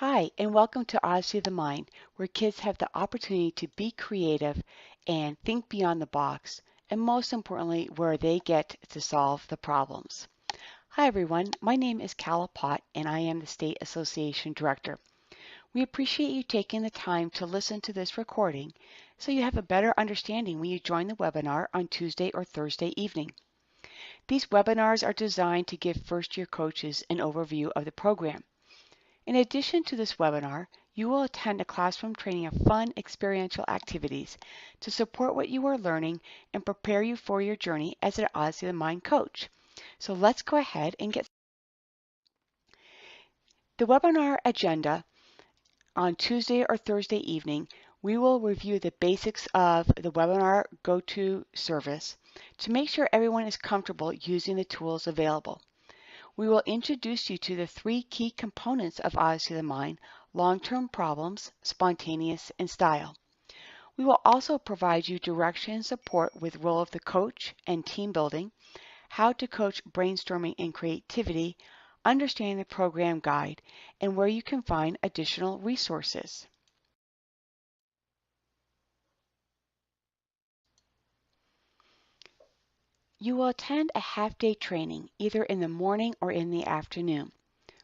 Hi, and welcome to Odyssey of the Mind, where kids have the opportunity to be creative and think beyond the box, and most importantly, where they get to solve the problems. Hi, everyone. My name is Calla Pott, and I am the State Association Director. We appreciate you taking the time to listen to this recording so you have a better understanding when you join the webinar on Tuesday or Thursday evening. These webinars are designed to give first-year coaches an overview of the program. In addition to this webinar, you will attend a classroom training of fun experiential activities to support what you are learning and prepare you for your journey as an Odyssey of the Mind coach. So let's go ahead and get the webinar agenda. On Tuesday or Thursday evening, we will review the basics of the webinar go-to service to make sure everyone is comfortable using the tools available. We will introduce you to the three key components of Odyssey of the Mind: long-term problems, spontaneous, and style. We will also provide you direction and support with role of the coach and team building, how to coach brainstorming and creativity, understanding the program guide, and where you can find additional resources. You will attend a half-day training either in the morning or in the afternoon.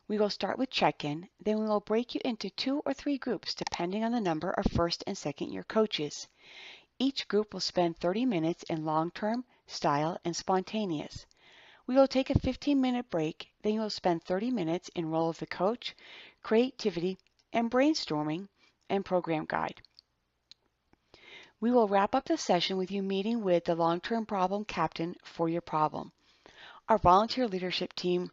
We will start with check-in, then we will break you into 2 or 3 groups depending on the number of first and second year coaches. Each group will spend 30 minutes in long-term, style, and spontaneous. We will take a 15-minute break, then you will spend 30 minutes in role of the coach, creativity, and brainstorming, and program guide. We will wrap up the session with you meeting with the long-term problem captain for your problem. Our volunteer leadership team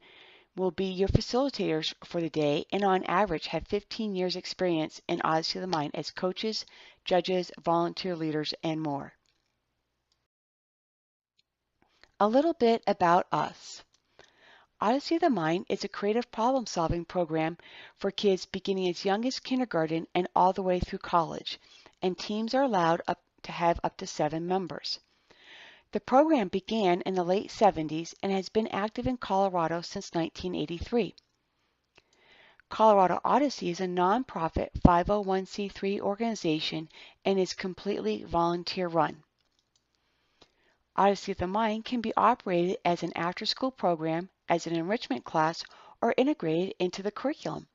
will be your facilitators for the day and on average have 15 years experience in Odyssey of the Mind as coaches, judges, volunteer leaders, and more. A little bit about us. Odyssey of the Mind is a creative problem-solving program for kids beginning as young as kindergarten and all the way through college, and teams are allowed to have up to 7 members. The program began in the late 70s and has been active in Colorado since 1983. Colorado Odyssey is a nonprofit 501c3 organization and is completely volunteer run. Odyssey of the Mind can be operated as an after-school program, as an enrichment class, or integrated into the curriculum.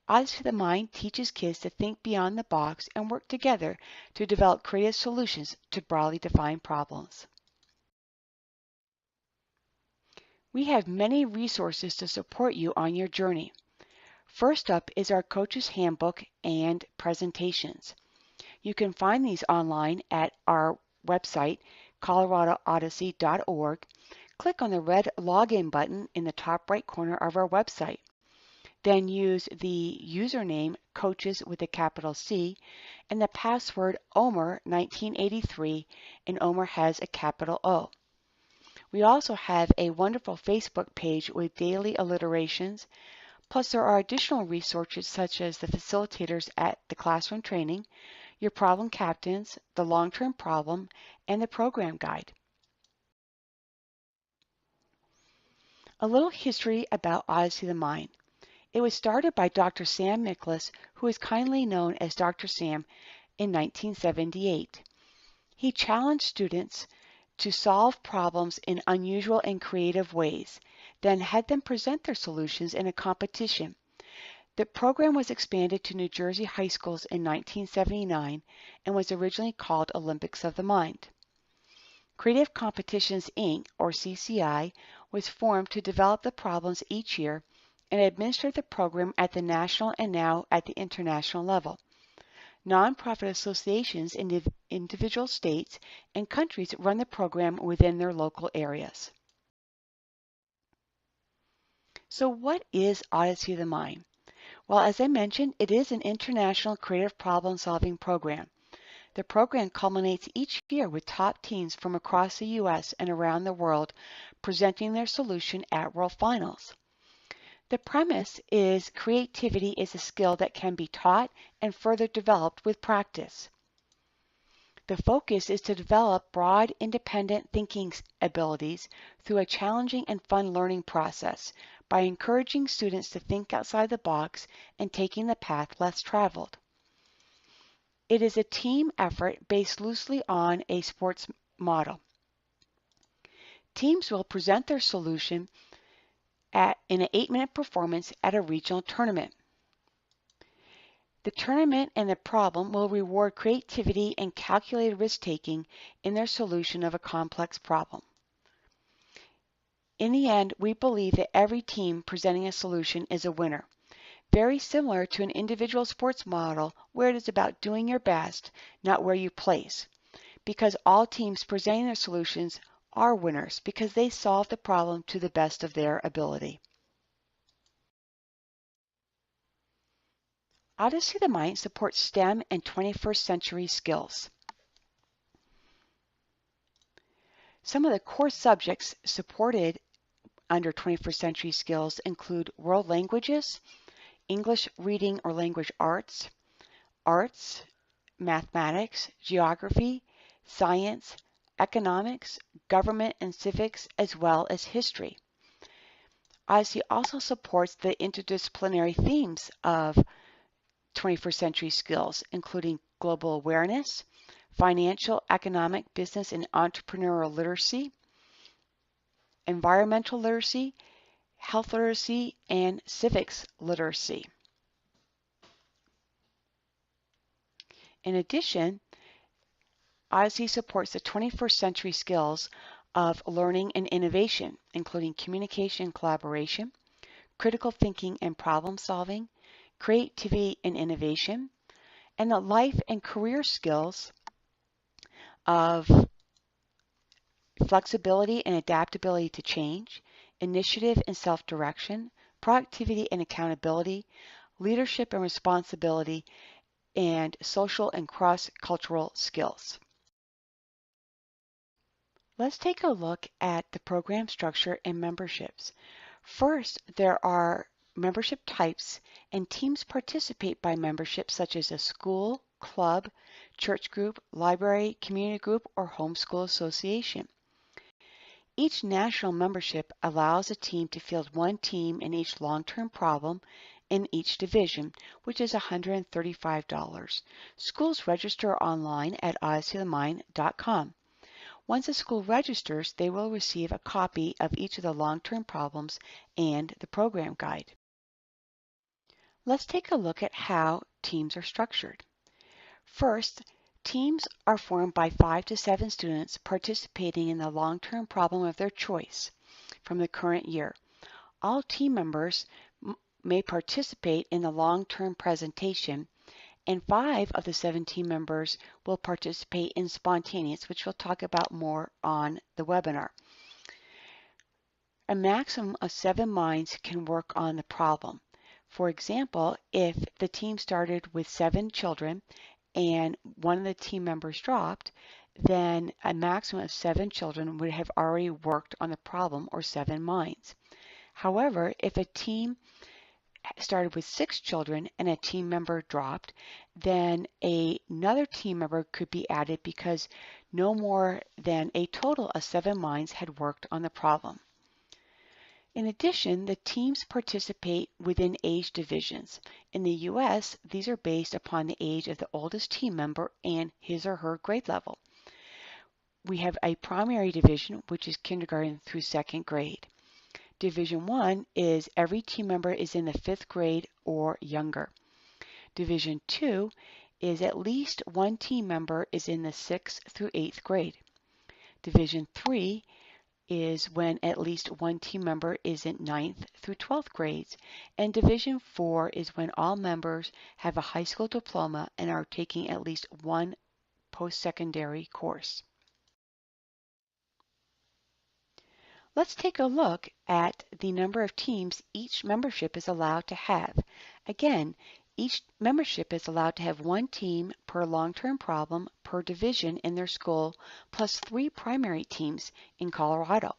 Odyssey of the Mind teaches kids to think beyond the box and work together to develop creative solutions to broadly defined problems. We have many resources to support you on your journey. First up is our Coach's Handbook and presentations. You can find these online at our website, coloradoodyssey.org. Click on the red login button in the top right corner of our website. Then use the username coaches with a capital C and the password Omer1983, and Omer has a capital O. We also have a wonderful Facebook page with daily alliterations, plus there are additional resources such as the facilitators at the classroom training, your problem captains, the long-term problem, and the program guide. A little history about Odyssey of the Mind. It was started by Dr. Sam Miklas, who is kindly known as Dr. Sam, in 1978. He challenged students to solve problems in unusual and creative ways, then had them present their solutions in a competition. The program was expanded to New Jersey high schools in 1979 and was originally called Olympics of the Mind. Creative Competitions, Inc., or CCI, was formed to develop the problems each year and administer the program at the national and now at the international level. Nonprofit associations in individual states and countries run the program within their local areas. So what is Odyssey of the Mind? Well, as I mentioned, it is an international creative problem-solving program. The program culminates each year with top teams from across the U.S. and around the world presenting their solution at World Finals. The premise is creativity is a skill that can be taught and further developed with practice. The focus is to develop broad, independent thinking abilities through a challenging and fun learning process, by encouraging students to think outside the box and taking the path less traveled. It is a team effort based loosely on a sports model. Teams will present their solution in an 8-minute performance at a regional tournament. The tournament and the problem will reward creativity and calculated risk-taking in their solution of a complex problem. In the end, we believe that every team presenting a solution is a winner. Very similar to an individual sports model where it is about doing your best, not where you place. Because all teams presenting their solutions are winners because they solve the problem to the best of their ability. Odyssey of the Mind supports STEM and 21st century skills. Some of the core subjects supported under 21st century skills include world languages, English reading or language arts, mathematics, geography, science, economics, government and civics, as well as history. Odyssey also supports the interdisciplinary themes of 21st century skills, including global awareness, financial, economic, business, and entrepreneurial literacy, environmental literacy, health literacy, and civics literacy. In addition, Odyssey supports the 21st century skills of learning and innovation, including communication and collaboration, critical thinking and problem solving, creativity and innovation, and the life and career skills of flexibility and adaptability to change, initiative and self-direction, productivity and accountability, leadership and responsibility, and social and cross-cultural skills. Let's take a look at the program structure and memberships. First, there are membership types, and teams participate by membership such as a school, club, church group, library, community group, or homeschool association. Each national membership allows a team to field one team in each long-term problem in each division, which is $135. Schools register online at odysseyofthemind.com. Once a school registers, they will receive a copy of each of the long-term problems and the program guide. Let's take a look at how teams are structured. First, teams are formed by 5 to 7 students participating in the long-term problem of their choice from the current year. All team members may participate in the long-term presentation, and 5 of the 7 team members will participate in spontaneous, which we'll talk about more on the webinar. A maximum of 7 minds can work on the problem. For example, if the team started with 7 children and one of the team members dropped, then a maximum of 7 children would have already worked on the problem, or 7 minds. However, if a team started with 6 children and a team member dropped, then another team member could be added because no more than a total of 7 minds had worked on the problem. In addition, the teams participate within age divisions. In the U.S., these are based upon the age of the oldest team member and his or her grade level. We have a primary division, which is kindergarten through 2nd grade. Division 1 is every team member is in the 5th grade or younger. Division 2 is at least one team member is in the 6th through 8th grade. Division 3 is when at least one team member is in 9th through 12th grades. And Division 4 is when all members have a high school diploma and are taking at least one post-secondary course. Let's take a look at the number of teams each membership is allowed to have. Again, each membership is allowed to have one team per long-term problem per division in their school, plus 3 primary teams in Colorado.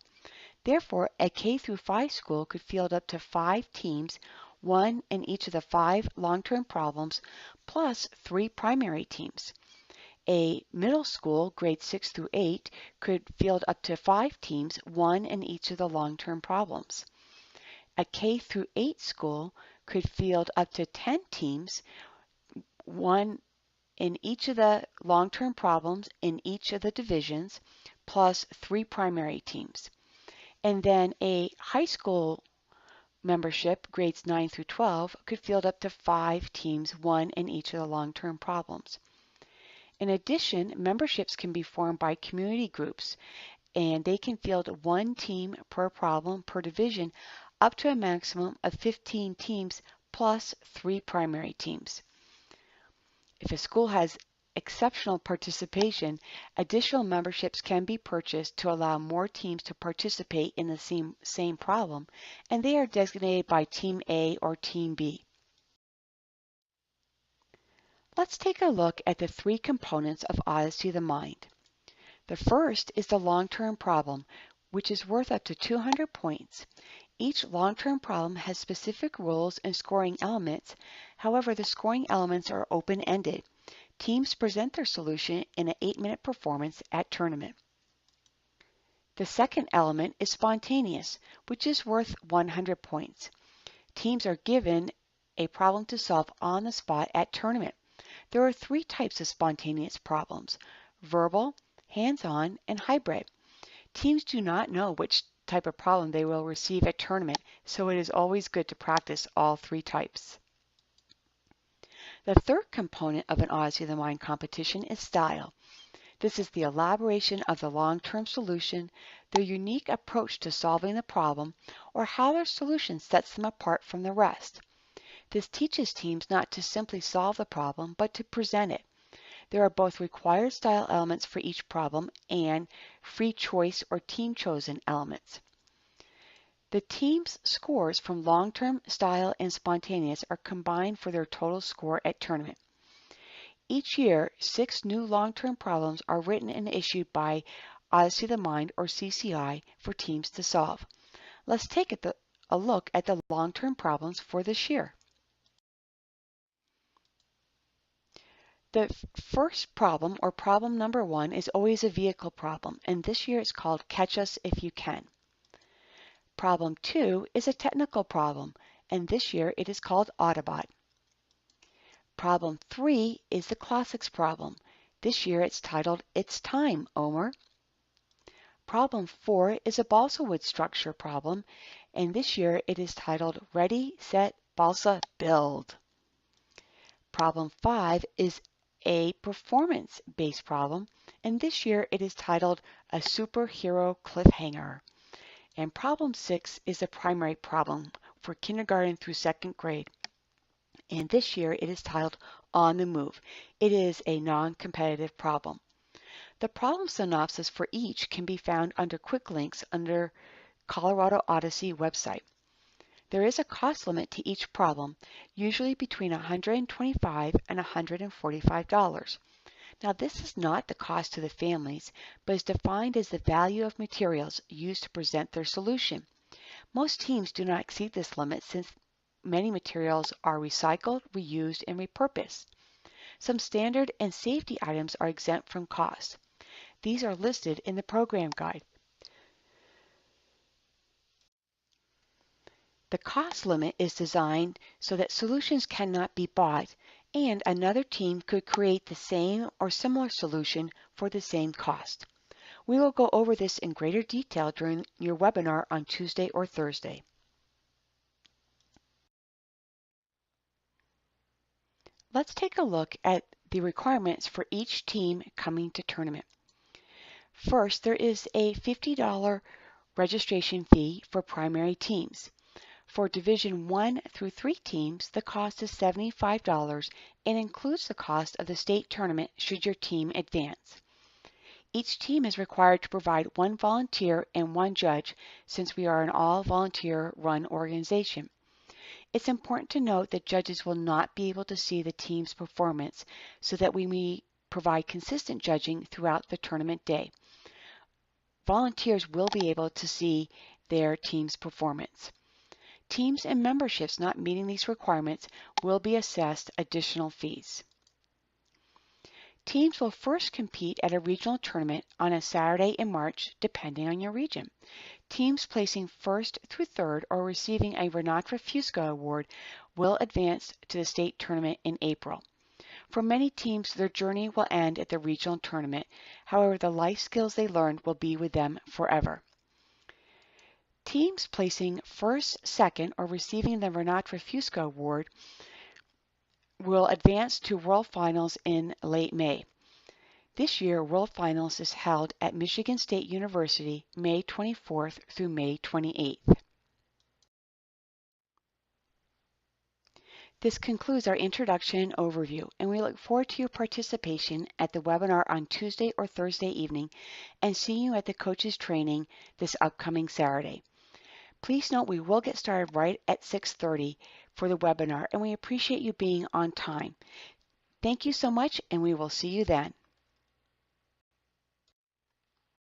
Therefore, a K through 5 school could field up to 5 teams, one in each of the 5 long-term problems, plus 3 primary teams. A middle school, grades 6 through 8, could field up to 5 teams, one in each of the long-term problems. A K through 8 school could field up to 10 teams, one in each of the long-term problems in each of the divisions, plus 3 primary teams. And then a high school membership, grades 9 through 12, could field up to 5 teams, one in each of the long-term problems. In addition, memberships can be formed by community groups, and they can field 1 team per problem per division up to a maximum of 15 teams plus 3 primary teams. If a school has exceptional participation, additional memberships can be purchased to allow more teams to participate in the same problem, and they are designated by Team A or Team B. Let's take a look at the 3 components of Odyssey of the Mind. The first is the long-term problem, which is worth up to 200 points. Each long-term problem has specific rules and scoring elements. However, the scoring elements are open-ended. Teams present their solution in an 8-minute performance at tournament. The second element is spontaneous, which is worth 100 points. Teams are given a problem to solve on the spot at tournament. There are 3 types of spontaneous problems: verbal, hands-on, and hybrid. Teams do not know which type of problem they will receive at tournament, so it is always good to practice all 3 types. The third component of an Odyssey of the Mind competition is style. This is the elaboration of the long-term solution, their unique approach to solving the problem, or how their solution sets them apart from the rest. This teaches teams not to simply solve the problem, but to present it. There are both required style elements for each problem and free choice or team-chosen elements. The team's scores from long-term, style, and spontaneous are combined for their total score at tournament. Each year, 6 new long-term problems are written and issued by Odyssey of the Mind, or CCI, for teams to solve. Let's take a look at the long-term problems for this year. The first problem, or problem number 1, is always a vehicle problem, and this year it's called Catch Us If You Can. Problem 2 is a technical problem, and this year it is called Autobot. Problem 3 is the classics problem. This year it's titled It's Time, Omer. Problem 4 is a balsa wood structure problem, and this year it is titled Ready, Set, Balsa, Build. Problem 5 is a performance-based problem, and this year it is titled A Superhero Cliffhanger. And problem 6 is a primary problem for kindergarten through 2nd grade. And this year it is titled On the Move. It is a non-competitive problem. The problem synopsis for each can be found under quick links under Colorado Odyssey website. There is a cost limit to each problem, usually between $125 and $145. Now, this is not the cost to the families, but is defined as the value of materials used to present their solution. Most teams do not exceed this limit since many materials are recycled, reused, and repurposed. Some standard and safety items are exempt from cost. These are listed in the program guide. The cost limit is designed so that solutions cannot be bought, and another team could create the same or similar solution for the same cost. We will go over this in greater detail during your webinar on Tuesday or Thursday. Let's take a look at the requirements for each team coming to tournament. First, there is a $50 registration fee for primary teams. For Division 1 through 3 teams, the cost is $75 and includes the cost of the state tournament should your team advance. Each team is required to provide 1 volunteer and 1 judge since we are an all-volunteer run organization. It's important to note that judges will not be able to see the team's performance so that we may provide consistent judging throughout the tournament day. Volunteers will be able to see their team's performance. Teams and memberships not meeting these requirements will be assessed additional fees. Teams will first compete at a regional tournament on a Saturday in March, depending on your region. Teams placing first through third or receiving a Renatra Fusco award will advance to the state tournament in April. For many teams, their journey will end at the regional tournament. However, the life skills they learned will be with them forever. Teams placing first, second, or receiving the Renatra Fusco award will advance to World Finals in late May. This year, World Finals is held at Michigan State University, May 24th through May 28th. This concludes our introduction and overview, and we look forward to your participation at the webinar on Tuesday or Thursday evening and seeing you at the coaches training this upcoming Saturday. Please note we will get started right at 6:30 for the webinar, and we appreciate you being on time. Thank you so much, and we will see you then.